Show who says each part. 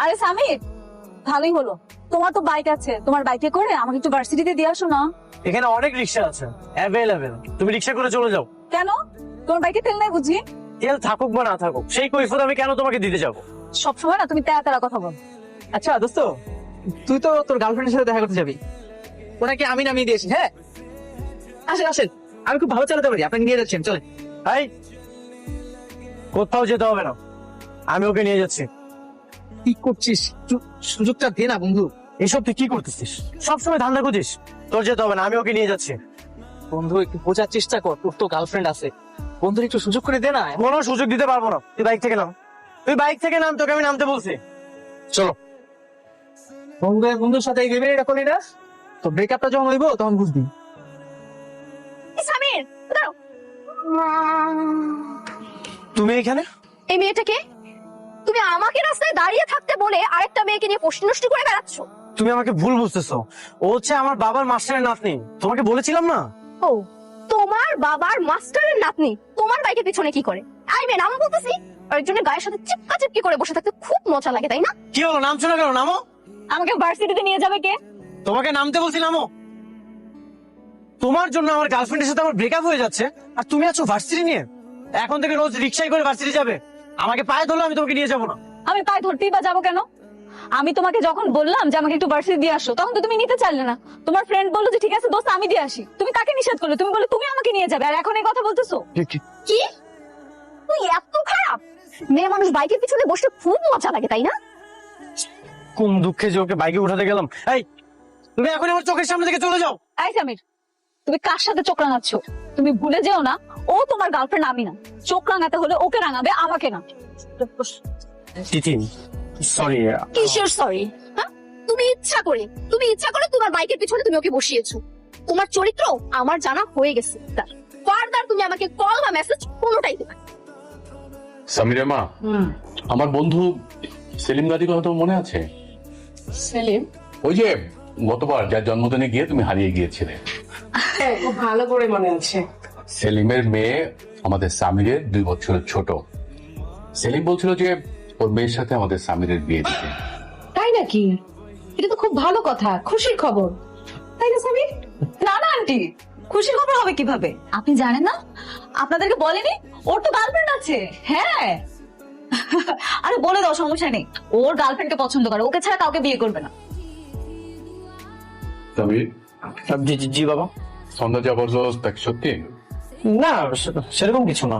Speaker 1: আরে সামির, ভালোই হলো। তোমার তো বাইক আছে, তোমার বাইকে করে আমাকে একটু ভার্সিটিতে দিয়ে আসো না।
Speaker 2: এখানে অনেক রিক্সা আছে অ্যাভেলেবেল, তুমি রিক্সা করে চলে যাও।
Speaker 1: কেন? তোমার বাইকে তেল নাই বুঝি?
Speaker 2: তেল থাকুক বা না থাকুক, সেই কৈফিয়ত আমি কেন তোমাকে দিতে যাবো?
Speaker 1: সবসময় না তুমি তেরা তেরা কথা বল।
Speaker 3: আচ্ছা দোস্ত, তুই তো তোর গার্লফ্রেন্ডের সাথে দেখা করতে যাবি, ওনাকে আমি নামিয়ে দিয়েছি। হ্যাঁ আসেন আসেন, আমি খুব ভালো চালাতে পারি, আপনাকে নিয়ে যাচ্ছি আমি, চলেন।
Speaker 2: ভাই, কোথাও যেতে হবে না, আমি ওকে নিয়ে যাচ্ছি।
Speaker 3: কি করছিস? সুযোগটা দে না বন্ধু।
Speaker 2: এসব তুই কি করতেছিস? সবসময় ধান্দা খুঁজিস। তোর যেতে হবে না, আমি ওকে নিয়ে যাচ্ছি।
Speaker 3: বন্ধু একটু বোঝার চেষ্টা কর, তোর তো গার্লফ্রেন্ড আছে, বন্ধুর একটু সুযোগ করে দে না।
Speaker 2: কোনো সুযোগ দিতে পারবো না। তুই বাইক থেকে নাম, তুই বাইক থেকে নাম, তোকে আমি নামতে বলছি। চলো।
Speaker 3: বন্ধুর সাথে এইভাবে এটা করলি না, তো ব্রেকআপটা যখন হইব তখন বুঝবি।
Speaker 1: সামির, দাঁড়াও।
Speaker 2: তুমি এখানে?
Speaker 4: এই মেয়েটাকে তুমি আমাকে রাস্তায় দাঁড়িয়ে থাকতে বলে আরেকটা মেয়েকে নিয়ে প্রশ্ন নষ্ট করে বেড়াচ্ছ।
Speaker 2: তুমি আমাকে ভুল বুঝতেছো, ও হচ্ছে আমার বাবার মাস্টারের নাতনি। তোমাকে বলেছিলাম না?
Speaker 4: ও, তোমার বাবার মাস্টারের নাতনি তোমার বাইকের পিছনে কি করে? আই মেয়ে নাম বলতেছি, আরেকজনের গায়ের সাথে চিপকা চিপকি করে বসে থাকতে খুব মজা লাগে, তাই না?
Speaker 2: কি হলো, নামছো না কেন? নামো।
Speaker 1: আমাকে ভার্সিটিতে নিয়ে যাবে কে?
Speaker 2: তোমাকে নামতে বলছি, নামো। তোমার জন্য আমার গার্লফ্রেন্ডের সাথে আমার ব্রেকআপ হয়ে যাচ্ছে, আর তুমি আছো ভার্সিটি নিয়ে। এখন থেকে রোজ রিক্সায় করে ভার্সিটি যাবে। আমাকে পায়ে ধরলে আমি তোমাকে নিয়ে যাবো না।
Speaker 1: আমি পায়ে ধরতেই বা যাবো কেন? আমি তোমাকে যখন বললাম যে আমাকে একটু ভার্সিটি দিয়ে আসো, তখন তো তুমি নিতে চাইলে না। তোমার ফ্রেন্ড বললো যে ঠিক আছে দোস্ত আমি দিয়ে আসি, তুমি তাকে নিষেধ করলে। তুমি বলে তুমি আমাকে নিয়ে যাবে, আর এখন এই কথা বলতেছো?
Speaker 4: কি তুই এত খারাপ? মেয়ে মানুষ বাইকের পিছনে বসে খুব মজা লাগে, তাই না?
Speaker 2: কোন দুঃখে যে ওকে বাইকে উঠাতে গেলাম। এই, তুমি এখন আমার চোখের সামনে থেকে চলে যাও।
Speaker 1: এই সামির, তুমি কার সাথে চোখ রাঙাচ্ছ? তুমি ভুলে যেও না, ও তোমার গার্লফ্রেন্ড, আমি না। চোখ রাঙাতে হলে ওকে রাঙাবে, আমাকে না।
Speaker 2: তিতিন, সরি।
Speaker 4: কিসের সরি? হ্যাঁ, তুমি ইচ্ছা করে তোমার বাইকের পিছনে তুমি ওকে বসিয়েছো। তোমার চরিত্র আমার জানা হয়ে গেছে। ফার্দার তুমি আমাকে কল বা মেসেজ কোনোটাই দেবে না।
Speaker 5: সামিরা মা, আমার বন্ধু সেলিম গাজীর কথা তোমার মনে আছে?
Speaker 6: সেলিম?
Speaker 5: ওই যে গতবার যার জন্মদিনে গিয়ে তুমি হারিয়ে গিয়েছিলে।
Speaker 6: হ্যাঁ, খুব ভালো করে মনে আছে।
Speaker 5: সেলিমের মেয়ে আমাদের সামিরের 2 বছরের ছোট। সেলিম বলছিল যে ওর মেয়ের সাথে আমাদের সামিরের বিয়ে দিতে।
Speaker 6: তাই নাকি? এটা তো খুব ভালো কথা, খুশির খবর, তাই না সামির?
Speaker 1: না না আন্টি, খুশির খবর হবে কিভাবে? আপনি জানেন না? আপনাদেরকে বলেনি ওর তো গার্লফ্রেন্ড আছে? হ্যাঁ। আরে বলে দাও, সমস্যা নেই। ওর গার্লফ্রেন্ডকে পছন্দ করে, ওকে ছাড়া কাউকে বিয়ে করবে না।
Speaker 5: সামির,
Speaker 2: জি জি জি বাবা।
Speaker 5: সন্ধ্যা যা বলছো তা কি সত্যি?
Speaker 2: না, সেরকম কিছু না।